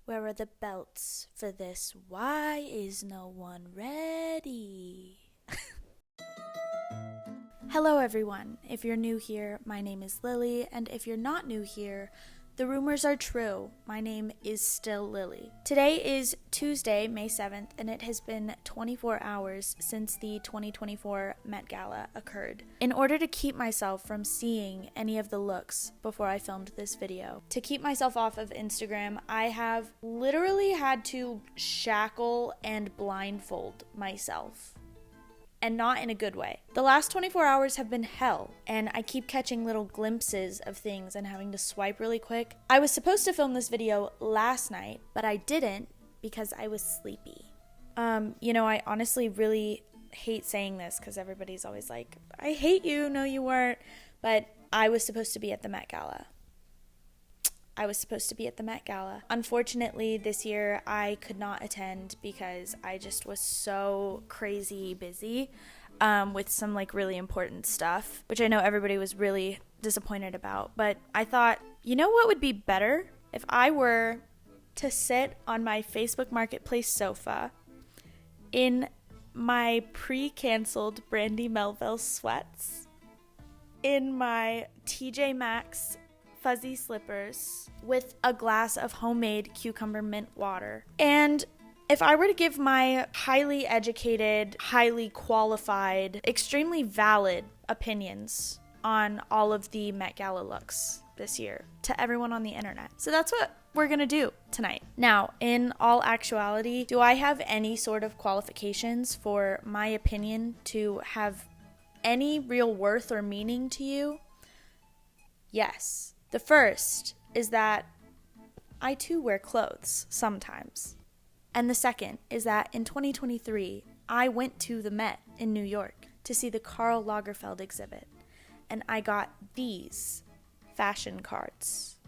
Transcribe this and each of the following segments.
Where are the belts for this? Why is no one ready? Hello everyone. If you're new here, my name is Lily, and if you're not new here, the rumors are true. My name is still Lily. Today is Tuesday, May 7th, and it has been 24 hours since the 2024 Met Gala occurred. In order to keep myself from seeing any of the looks before I filmed this video, to keep myself off of Instagram, I have literally had to shackle and blindfold myself. And not in a good way. The last 24 hours have been hell, and I keep catching little glimpses of things and having to swipe really quick. I was supposed to film this video last night, but I didn't because I was sleepy. I honestly really hate saying this because everybody's always like, I hate you, no you weren't, but I was supposed to be at the Met Gala. Unfortunately, this year I could not attend because I just was so crazy busy with some really important stuff, which I know everybody was really disappointed about. But I thought, you know what would be better? If I were to sit on my Facebook Marketplace sofa in my pre-canceled Brandy Melville sweats, in my TJ Maxx fuzzy slippers with a glass of homemade cucumber mint water. And if I were to give my highly educated, highly qualified, extremely valid opinions on all of the Met Gala looks this year to everyone on the internet. So that's what we're gonna do tonight. Now, in all actuality, do I have any sort of qualifications for my opinion to have any real worth or meaning to you? Yes. The first is that I too wear clothes sometimes. And the second is that in 2023, I went to the Met in New York to see the Karl Lagerfeld exhibit, and I got these fashion cards.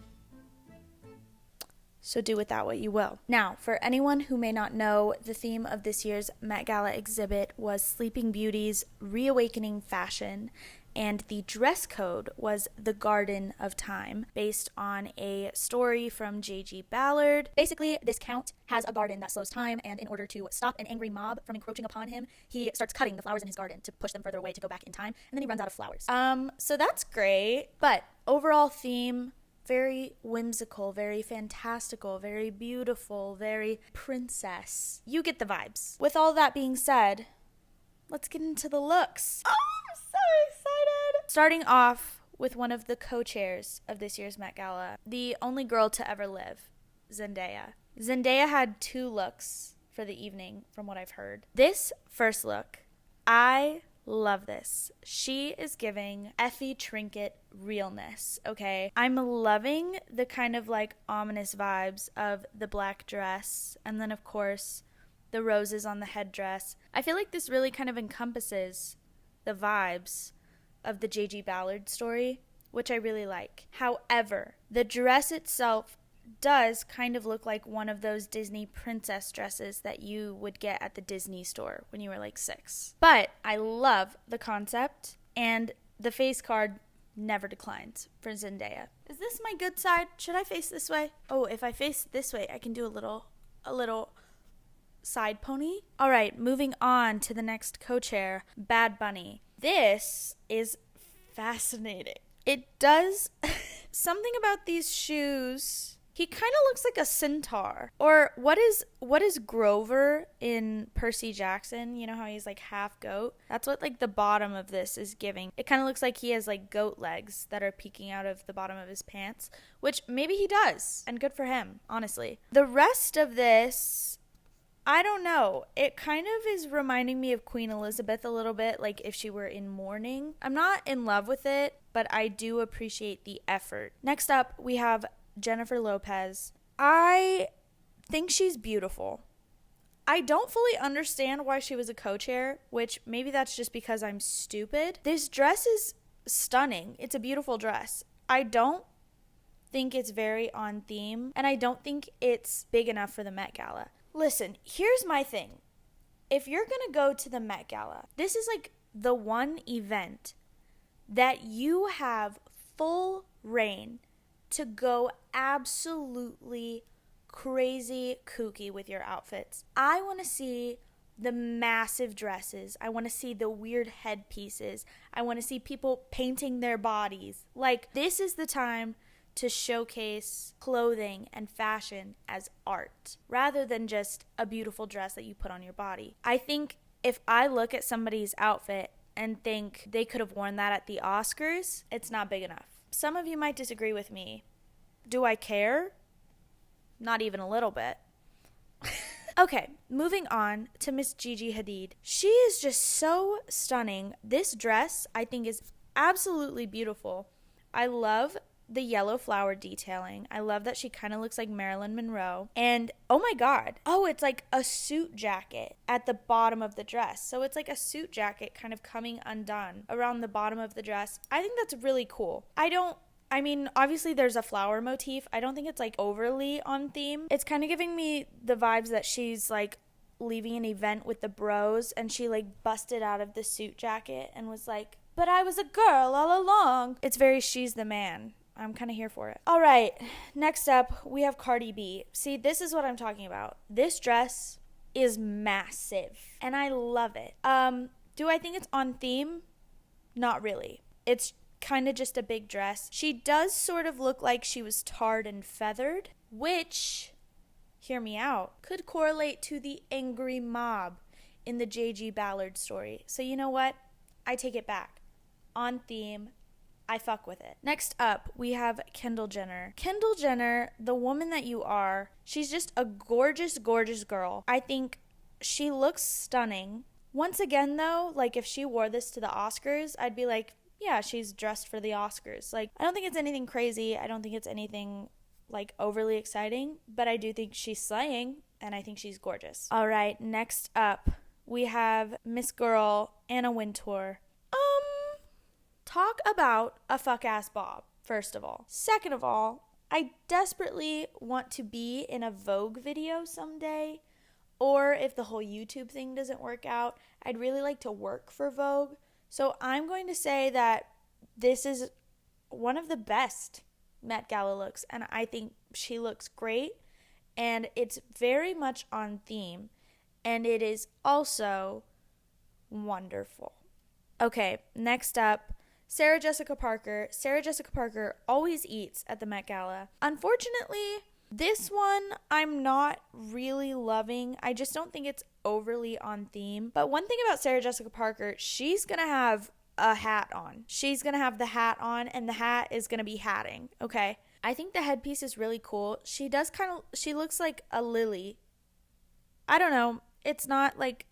So do with that what you will. Now, for anyone who may not know, the theme of this year's Met Gala exhibit was Sleeping Beauty's reawakening fashion, and the dress code was the Garden of Time, based on a story from J.G. Ballard. Basically, this count has a garden that slows time, and in order to stop an angry mob from encroaching upon him, he starts cutting the flowers in his garden to push them further away to go back in time, and then he runs out of flowers. So that's great, but overall theme, very whimsical, very fantastical, very beautiful, very princess. You get the vibes. With all that being said, let's get into the looks. Oh, I'm so excited! Starting off with one of the co-chairs of this year's Met Gala, the only girl to ever live, Zendaya. Zendaya had two looks for the evening, from what I've heard. This first look, I love this. She is giving Effie Trinket realness, okay? I'm loving the kind of ominous vibes of the black dress, and then of course the roses on the headdress. I feel like this really kind of encompasses the vibes of the J.G. Ballard story, which I really like. However, the dress itself does kind of look like one of those Disney princess dresses that you would get at the Disney store when you were 6. But I love the concept, and the face card never declines for Zendaya. Is this my good side? Should I face this way? Oh, if I face this way, I can do a little side pony. All right, moving on to the next co-chair, Bad Bunny. This is fascinating. It does something about these shoes. He kind of looks like a centaur. Or what is Grover in Percy Jackson? You know how he's half goat? That's what the bottom of this is giving. It kind of looks like he has goat legs that are peeking out of the bottom of his pants, which maybe he does, and good for him, honestly. The rest of this, I don't know. It kind of is reminding me of Queen Elizabeth a little bit, if she were in mourning. I'm not in love with it, but I do appreciate the effort. Next up, we have Jennifer Lopez. I think she's beautiful. I don't fully understand why she was a co-chair, which maybe that's just because I'm stupid. This dress is stunning. It's a beautiful dress. I don't think it's very on theme, and I don't think it's big enough for the Met Gala. Listen, here's my thing. If you're gonna go to the Met Gala, this is the one event that you have full reign to go absolutely crazy kooky with your outfits. I want to see the massive dresses. I want to see the weird headpieces. I want to see people painting their bodies. Like, this is the time to showcase clothing and fashion as art rather than just a beautiful dress that you put on your body. I think if I look at somebody's outfit and think they could have worn that at the Oscars, it's not big enough. Some of you might disagree with me. Do I care? Not even a little bit. Okay, moving on to Miss Gigi Hadid. She is just so stunning. This dress, I think, is absolutely beautiful. I love the yellow flower detailing. I love that she kind of looks like Marilyn Monroe. And oh my God. Oh, it's like a suit jacket at the bottom of the dress. So it's like a suit jacket kind of coming undone around the bottom of the dress. I think that's really cool. I mean, obviously there's a flower motif. I don't think it's like overly on theme. It's kind of giving me the vibes that she's like leaving an event with the bros and she like busted out of the suit jacket and was like, but I was a girl all along. It's very She's the Man. I'm kind of here for it. All right, next up we have Cardi B. See, this is what I'm talking about. This dress is massive and I love it. Do I think it's on theme? Not really. It's kind of just a big dress. She does sort of look like she was tarred and feathered, which, hear me out, could correlate to the angry mob in the J.G. Ballard story. So you know what? I take it back. On theme, I fuck with it. Next up, we have Kendall Jenner. Kendall Jenner, the woman that you are, she's just a gorgeous, gorgeous girl. I think she looks stunning. Once again, though, like if she wore this to the Oscars, I'd be like, yeah, she's dressed for the Oscars. Like, I don't think it's anything crazy. I don't think it's anything, like, overly exciting. But I do think she's slaying, and I think she's gorgeous. All right, next up, we have Miss Girl, Anna Wintour. Talk about a fuck-ass bob, first of all. Second of all, I desperately want to be in a Vogue video someday. Or if the whole YouTube thing doesn't work out, I'd really like to work for Vogue. So I'm going to say that this is one of the best Met Gala looks, and I think she looks great, and it's very much on theme, and it is also wonderful. Okay, next up, Sarah Jessica Parker. Sarah Jessica Parker always eats at the Met Gala. Unfortunately, this one I'm not really loving. I just don't think it's overly on theme. But one thing about Sarah Jessica Parker, she's going to have a hat on. She's going to have the hat on, and the hat is going to be hatting, okay? I think the headpiece is really cool. She looks like a lily. I don't know. It's not like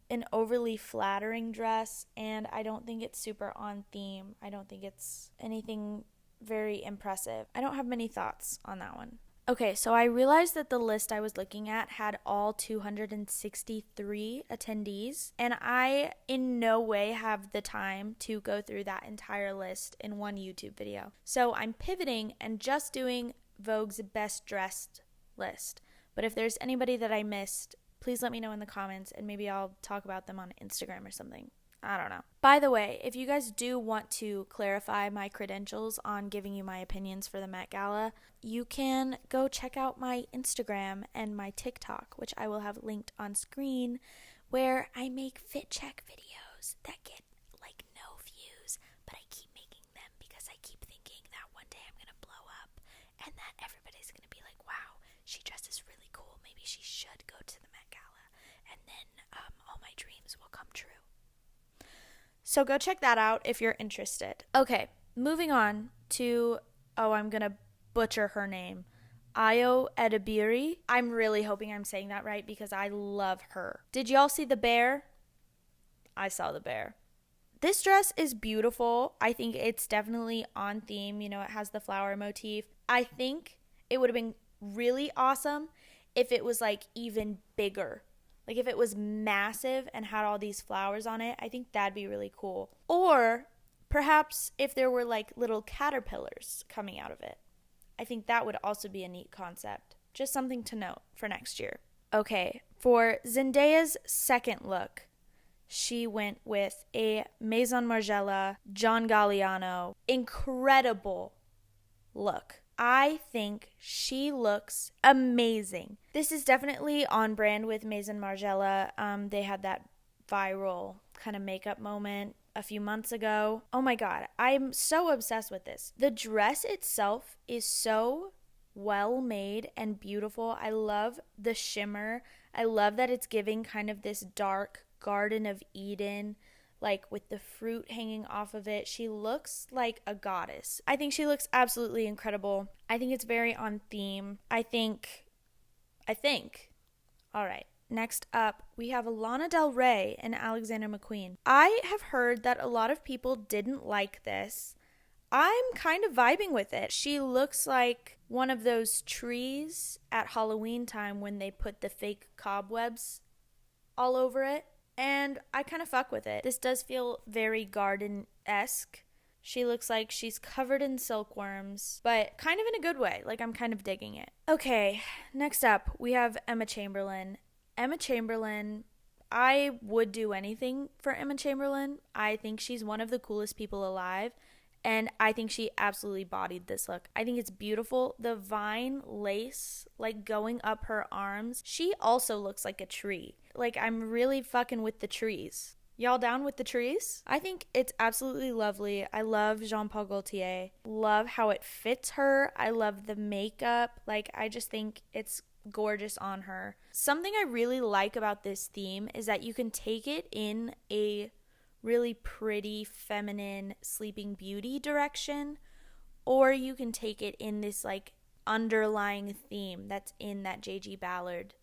an overly flattering dress, and I don't think it's super on theme. I don't think it's anything very impressive. I don't have many thoughts on that one. Okay, so I realized that the list I was looking at had all 263 attendees, and I in no way have the time to go through that entire list in one YouTube video. So I'm pivoting and just doing Vogue's best dressed list. But if there's anybody that I missed, please let me know in the comments, and maybe I'll talk about them on Instagram or something. I don't know. By the way, if you guys do want to clarify my credentials on giving you my opinions for the Met Gala, you can go check out my Instagram and my TikTok, which I will have linked on screen, where I make fit check videos that get like no views, but I keep making them because I keep thinking that one day I'm going to blow up and that everybody's going to be like, wow, she dresses really cool. Maybe she should go to the Met Gala. And then all my dreams will come true. So go check that out if you're interested. Okay, moving on to, I'm going to butcher her name, Ayo Edebiri. I'm really hoping I'm saying that right because I love her. Did y'all see the bear? I saw the bear. This dress is beautiful. I think it's definitely on theme. You know, it has the flower motif. I think it would have been really awesome if it was like even bigger. Like if it was massive and had all these flowers on it, I think that'd be really cool. Or perhaps if there were like little caterpillars coming out of it. I think that would also be a neat concept. Just something to note for next year. Okay, for Zendaya's second look, she went with a Maison Margiela John Galliano incredible look. I think she looks amazing. This is definitely on brand with Maison Margiela. They had that viral kind of makeup moment a few months ago. Oh my god, I'm so obsessed with this. The dress itself is so well made and beautiful. I love the shimmer. I love that it's giving kind of this dark Garden of Eden, like with the fruit hanging off of it. She looks like a goddess. I think she looks absolutely incredible. I think it's very on theme. I think. All right. Next up, we have Lana Del Rey and Alexander McQueen. I have heard that a lot of people didn't like this. I'm kind of vibing with it. She looks like one of those trees at Halloween time when they put the fake cobwebs all over it. And I kind of fuck with it. This does feel very garden-esque. She looks like she's covered in silkworms, but kind of in a good way. Like, I'm kind of digging it. Okay, next up, we have Emma Chamberlain. Emma Chamberlain, I would do anything for Emma Chamberlain. I think she's one of the coolest people alive, and I think she absolutely bodied this look. I think it's beautiful. The vine lace, like, going up her arms. She also looks like a tree. Like, I'm really fucking with the trees. Y'all down with the trees? I think it's absolutely lovely. I love Jean Paul Gaultier. Love how it fits her. I love the makeup. Like, I just think it's gorgeous on her. Something I really like about this theme is that you can take it in a really pretty, feminine, Sleeping Beauty direction, or you can take it in this like underlying theme that's in that J.G. Ballard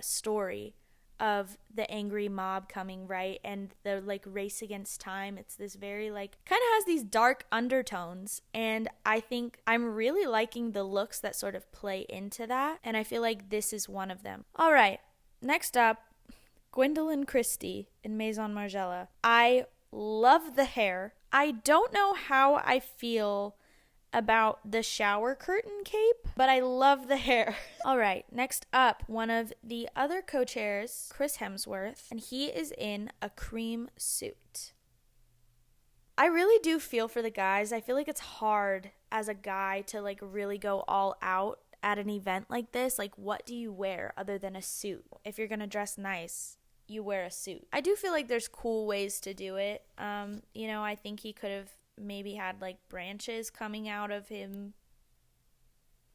story of the angry mob coming, right? And the like race against time. It's this very like kind of has these dark undertones, and I think I'm really liking the looks that sort of play into that, and I feel like this is one of them. All right, next up, Gwendolyn Christie in Maison Margiela. I love the hair. I don't know how I feel about the shower curtain cape, but I love the hair. All right, next up, one of the other co-chairs, Chris Hemsworth, and he is in a cream suit. I really do feel for the guys. I feel like it's hard as a guy to like really go all out at an event like this. Like, what do you wear other than a suit? If you're gonna dress nice, you wear a suit. I do feel like there's cool ways to do it. I think he could have maybe had like branches coming out of him.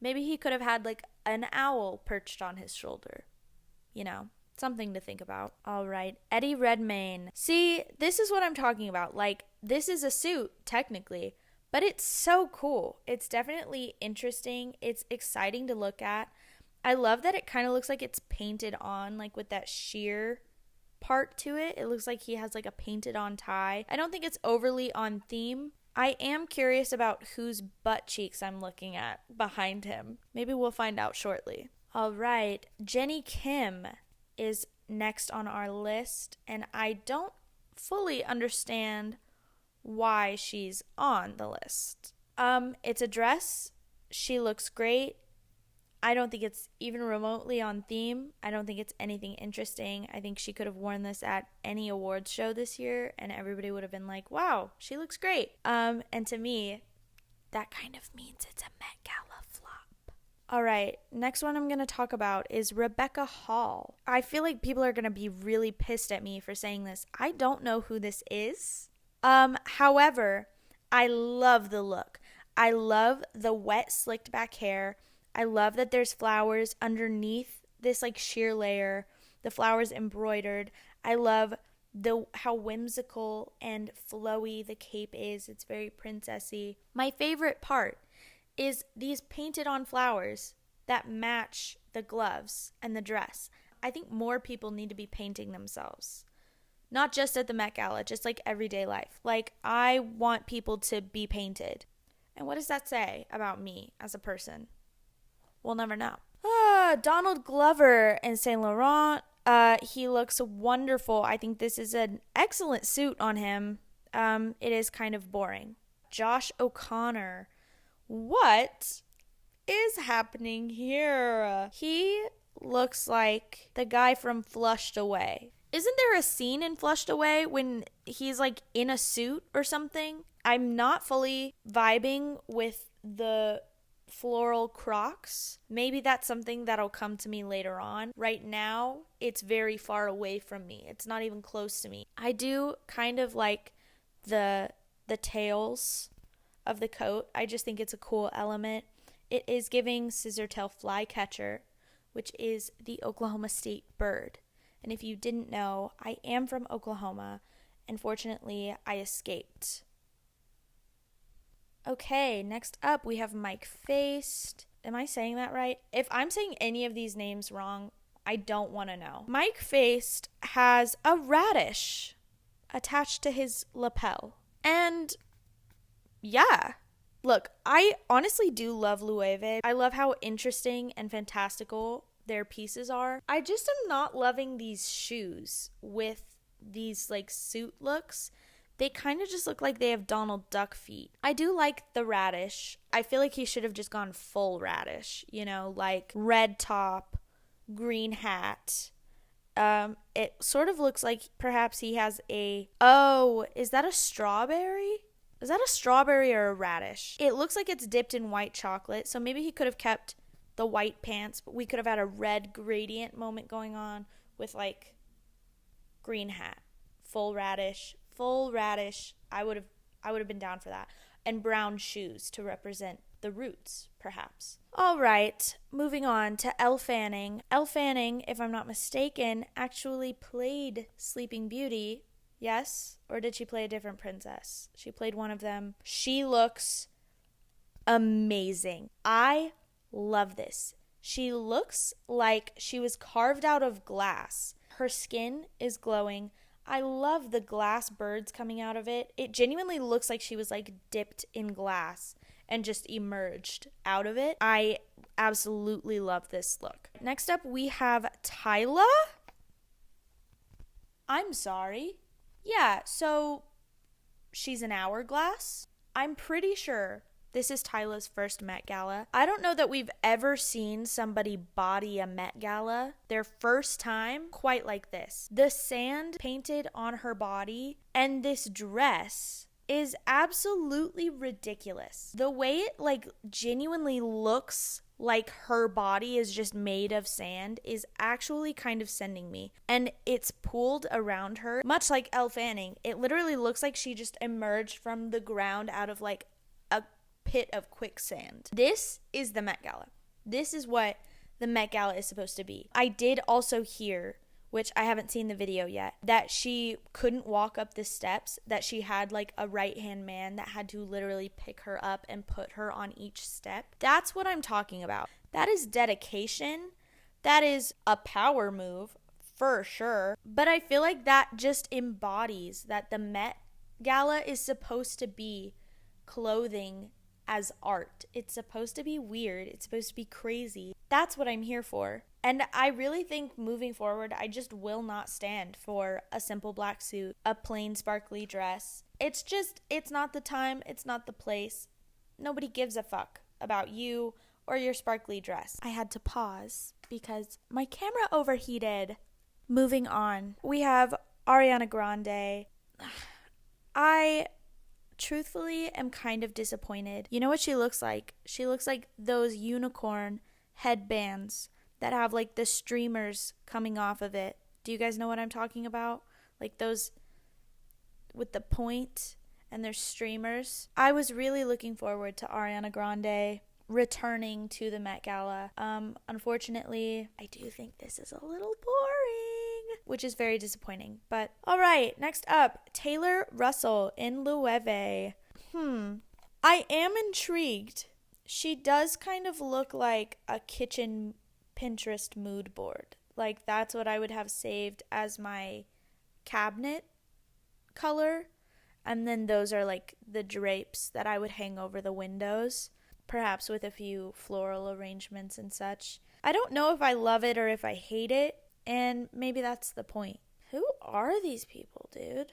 Maybe he could have had like an owl perched on his shoulder. Something to think about. All right, Eddie Redmayne. See, this is what I'm talking about. Like, this is a suit technically, but it's so cool. It's definitely interesting. It's exciting to look at. I love that it kind of looks like it's painted on, like with that sheer part to it. It looks like he has like a painted on tie. I don't think it's overly on theme. I am curious about whose butt cheeks I'm looking at behind him. Maybe we'll find out shortly. All right, Jenny Kim is next on our list, and I don't fully understand why she's on the list. It's a dress. She looks great. I don't think it's even remotely on theme. I don't think it's anything interesting. I think she could have worn this at any awards show this year, and everybody would have been like, wow, she looks great. And to me, that kind of means it's a Met Gala flop. All right, next one I'm going to talk about is Rebecca Hall. I feel like people are going to be really pissed at me for saying this. I don't know who this is. However, I love the look. I love the wet, slicked back hair. I love that there's flowers underneath this like sheer layer. The flowers embroidered. I love how whimsical and flowy the cape is. It's very princessy. My favorite part is these painted on flowers that match the gloves and the dress. I think more people need to be painting themselves. Not just at the Met Gala, just like everyday life. Like, I want people to be painted. And what does that say about me as a person? We'll never know. Donald Glover in Saint Laurent. He looks wonderful. I think this is an excellent suit on him. It is kind of boring. Josh O'Connor. What is happening here? He looks like the guy from Flushed Away. Isn't there a scene in Flushed Away when he's like in a suit or something? I'm not fully vibing with the floral Crocs. Maybe that's something that'll come to me later on. Right now, it's very far away from me. It's not even close to me. I do kind of like the tails of the coat. I just think it's a cool element. It is giving scissortail flycatcher, which is the Oklahoma State bird. And if you didn't know, I am from Oklahoma, and fortunately, I escaped. Okay, next up, we have Mike Faced. Am I saying that right? If I'm saying any of these names wrong, I don't want to know. Mike Faced has a radish attached to his lapel. And yeah, look, I honestly do love Loewe. I love how interesting and fantastical their pieces are. I just am not loving these shoes with these like suit looks. They kind of just look like they have Donald Duck feet. I do like the radish. I feel like he should have just gone full radish, you know, like red top, green hat. It sort of looks like perhaps he has is that a strawberry? Is that a strawberry or a radish? It looks like it's dipped in white chocolate, so maybe he could have kept the white pants, but we could have had a red gradient moment going on with like green hat, full radish. I would have been down for that. And brown shoes to represent the roots, perhaps. All right, moving on to Elle Fanning. Elle Fanning, if I'm not mistaken, actually played Sleeping Beauty. Yes? Or did she play a different princess? She played one of them. She looks amazing. I love this. She looks like she was carved out of glass. Her skin is glowing. I love the glass birds coming out of it. It genuinely looks like she was like dipped in glass and just emerged out of it. I absolutely love this look. Next up, we have Tyla. I'm sorry. Yeah, so she's an hourglass. I'm pretty sure this is Tyla's first Met Gala. I don't know that we've ever seen somebody body a Met Gala their first time quite like this. The sand painted on her body and this dress is absolutely ridiculous. The way it like genuinely looks like her body is just made of sand is actually kind of sending me. And it's pooled around her, much like Elle Fanning. It literally looks like she just emerged from the ground out of like a pit of quicksand. This is the Met Gala. This is what the Met Gala is supposed to be. I did also hear, which I haven't seen the video yet, that she couldn't walk up the steps, that she had like a right-hand man that had to literally pick her up and put her on each step. That's what I'm talking about. That is dedication. That is a power move for sure. But I feel like that just embodies that the Met Gala is supposed to be clothing as art. It's supposed to be weird. It's supposed to be crazy. That's what I'm here for. And I really think moving forward, I just will not stand for a simple black suit, a plain sparkly dress. It's not the time. It's not the place. Nobody gives a fuck about you or your sparkly dress. I had to pause because my camera overheated. Moving on, we have Ariana Grande. I truthfully am kind of disappointed. You know what she looks like? She looks like those unicorn headbands that have like the streamers coming off of it. Do you guys know what I'm talking about? Like those with the point and their streamers. I was really looking forward to Ariana Grande returning to the Met Gala. Unfortunately, I do think this is a little boring, which is very disappointing. But all right, next up, Taylor Russell in Loewe. I am intrigued. She does kind of look like a kitchen Pinterest mood board. Like that's what I would have saved as my cabinet color. And then those are like the drapes that I would hang over the windows, perhaps with a few floral arrangements and such. I don't know if I love it or if I hate it, and maybe that's the point. Who are these people, dude?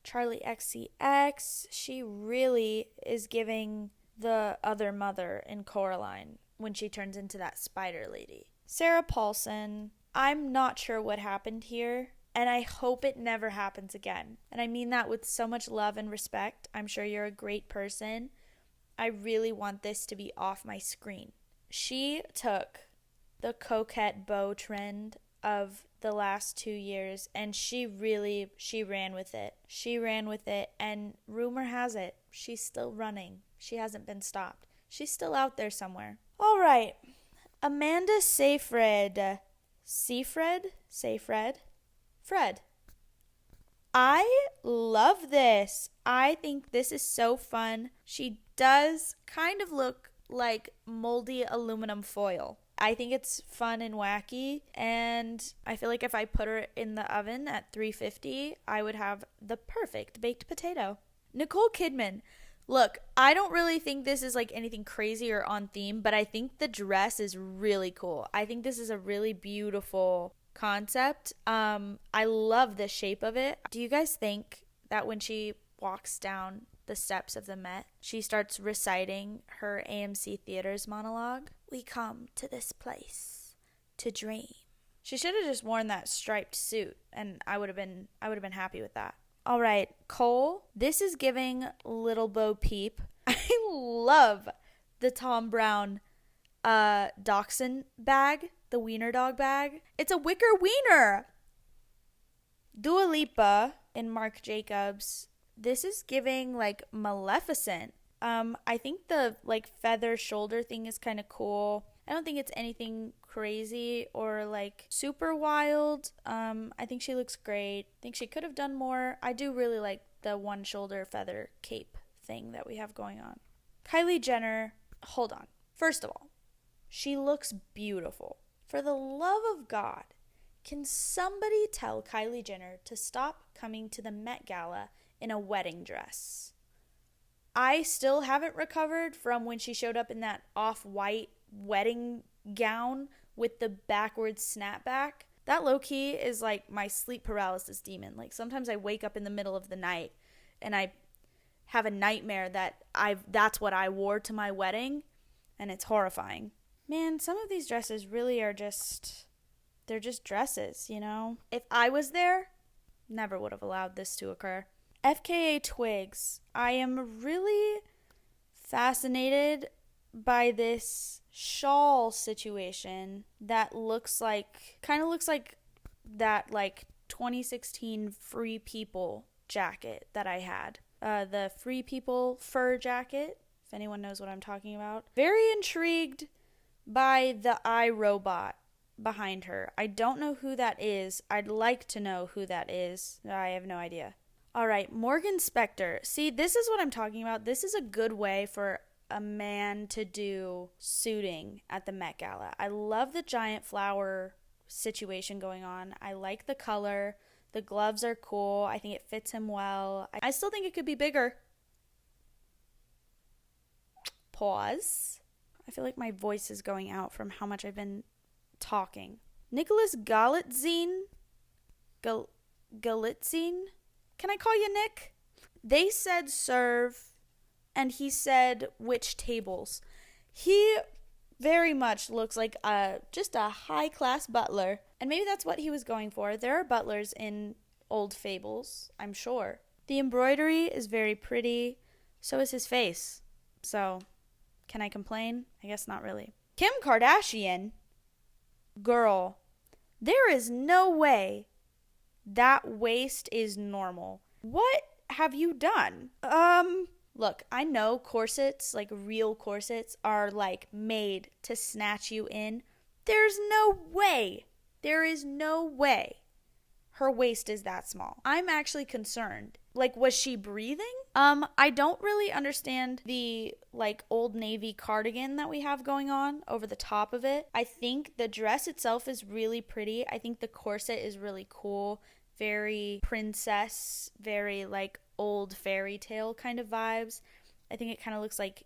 Charlie XCX, she really is giving the other mother in Coraline when she turns into that spider lady. Sarah Paulson, I'm not sure what happened here, and I hope it never happens again. And I mean that with so much love and respect. I'm sure you're a great person. I really want this to be off my screen. She took the coquette bow trend of the last 2 years and she ran with it. She ran with it, and rumor has it she's still running. She hasn't been stopped. She's still out there somewhere. All right. Amanda Seyfried. Fred. I love this. I think this is so fun. She does kind of look like moldy aluminum foil. I think it's fun and wacky, and I feel like if I put her in the oven at 350, I would have the perfect baked potato. Nicole Kidman. Look, I don't really think this is like anything crazy or on theme, but I think the dress is really cool. I think this is a really beautiful concept. I love the shape of it. Do you guys think that when she walks down the steps of the Met, she starts reciting her AMC Theaters monologue? We come to this place to dream. She should have just worn that striped suit, and I would have been happy with that. All right, Cole. This is giving Little Bo Peep. I love the Tom Brown Dachshund bag, the wiener dog bag. It's a wicker wiener. Dua Lipa and Marc Jacobs. This is giving like Maleficent. I think the like feather shoulder thing is kind of cool. I don't think it's anything crazy or like super wild. I think she looks great. I think she could have done more. I do really like the one shoulder feather cape thing that we have going on. Kylie Jenner, hold on. First of all, she looks beautiful. For the love of God, can somebody tell Kylie Jenner to stop coming to the Met Gala in a wedding dress? I still haven't recovered from when she showed up in that off-white wedding gown with the backwards snapback. That low-key is like my sleep paralysis demon. Like sometimes I wake up in the middle of the night and I have a nightmare that that's what I wore to my wedding, and it's horrifying. Man, some of these dresses really are they're just dresses, you know? If I was there, never would have allowed this to occur. FKA Twigs. I am really fascinated by this shawl situation that kind of looks like that like 2016 Free People jacket that I had. The Free People fur jacket, if anyone knows what I'm talking about. Very intrigued by the iRobot behind her. I don't know who that is. I'd like to know who that is. I have no idea. All right, Morgan Spector. See, this is what I'm talking about. This is a good way for a man to do suiting at the Met Gala. I love the giant flower situation going on. I like the color. The gloves are cool. I think it fits him well. I still think it could be bigger. Pause. I feel like my voice is going out from how much I've been talking. Nicholas Galitzine? Galitzine? Can I call you Nick? They said serve, and he said which tables. He very much looks like just a high-class butler, and maybe that's what he was going for. There are butlers in old fables, I'm sure. The embroidery is very pretty. So is his face. So, can I complain? I guess not really. Kim Kardashian? Girl, there is no way that waist is normal. What have you done? Look, I know corsets, like real corsets, are like made to snatch you in. There's no way. There is no way her waist is that small. I'm actually concerned. Like, was she breathing? I don't really understand the like Old Navy cardigan that we have going on over the top of it. I think the dress itself is really pretty. I think the corset is really cool. Very princess, very like old fairy tale kind of vibes. I think it kind of looks like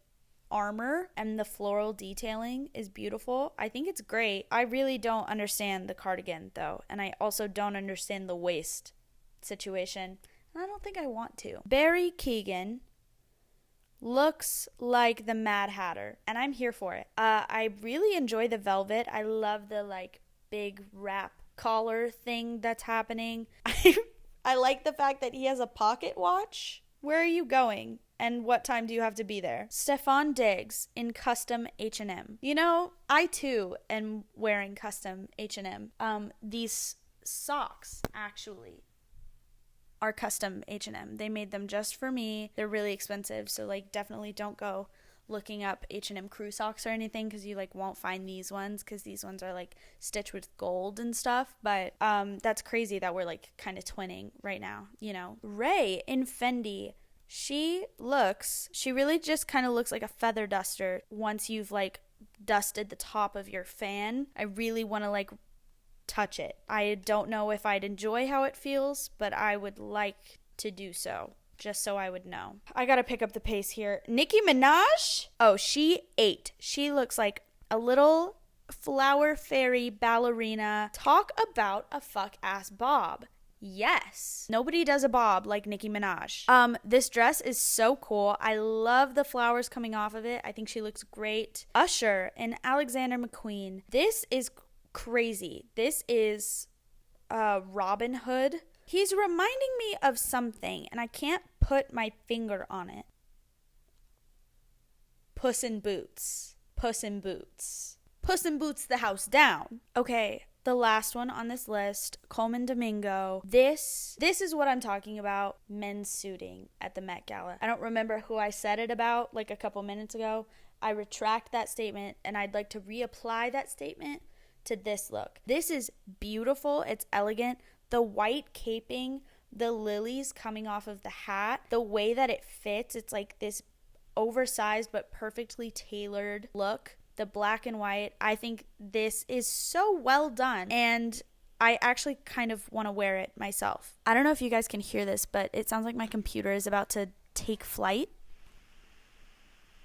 armor, and the floral detailing is beautiful. I think it's great. I really don't understand the cardigan though, and I also don't understand the waist situation, and I don't think I want to. Barry Keegan looks like the Mad Hatter, and I'm here for it. I really enjoy the velvet. I love the like big wrap collar thing that's happening. I like the fact that he has a pocket watch. Where are you going? And what time do you have to be there? Stefan Diggs in custom H&M. You know, I too am wearing custom H&M. These socks actually are custom H&M. They made them just for me. They're really expensive, so like definitely don't go looking up H&M crew socks or anything, because you like won't find these ones, because these ones are like stitched with gold and stuff. But that's crazy that we're like kind of twinning right now, you know. Ray in Fendi, she really just kind of looks like a feather duster once you've like dusted the top of your fan. I really want to like touch it. I don't know if I'd enjoy how it feels, but I would like to do so, just so I would know. I gotta pick up the pace here. Nicki Minaj? Oh, she ate. She looks like a little flower fairy ballerina. Talk about a fuck ass bob. Yes. Nobody does a bob like Nicki Minaj. This dress is so cool. I love the flowers coming off of it. I think she looks great. Usher and Alexander McQueen. This is crazy. This is Robin Hood. He's reminding me of something, and I can't put my finger on it. Puss in Boots. Puss in Boots. Puss in Boots the house down. Okay, the last one on this list, Coleman Domingo. This is what I'm talking about. Men's suiting at the Met Gala. I don't remember who I said it about like a couple minutes ago. I retract that statement, and I'd like to reapply that statement to this look. This is beautiful. It's elegant. The white caping, the lilies coming off of the hat, the way that it fits, it's like this oversized but perfectly tailored look. The black and white, I think this is so well done, and I actually kind of want to wear it myself. I don't know if you guys can hear this, but it sounds like my computer is about to take flight.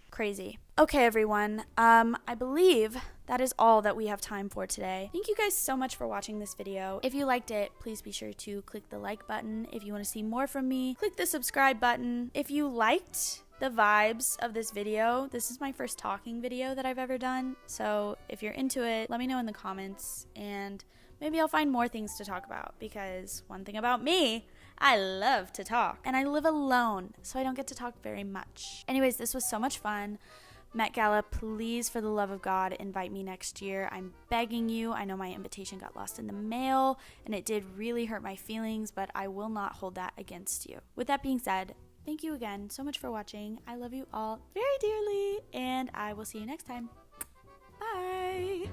Crazy. Okay, everyone. I believe that is all that we have time for today. Thank you guys so much for watching this video. If you liked it, please be sure to click the like button. If you want to see more from me, click the subscribe button. If you liked the vibes of this video, this is my first talking video that I've ever done. So if you're into it, let me know in the comments, and maybe I'll find more things to talk about, because one thing about me, I love to talk, and I live alone, so I don't get to talk very much. Anyways, this was so much fun. Met Gala, please, for the love of God, invite me next year. I'm begging you. I know my invitation got lost in the mail, and it did really hurt my feelings, but I will not hold that against you. With that being said, thank you again so much for watching. I love you all very dearly, and I will see you next time. Bye!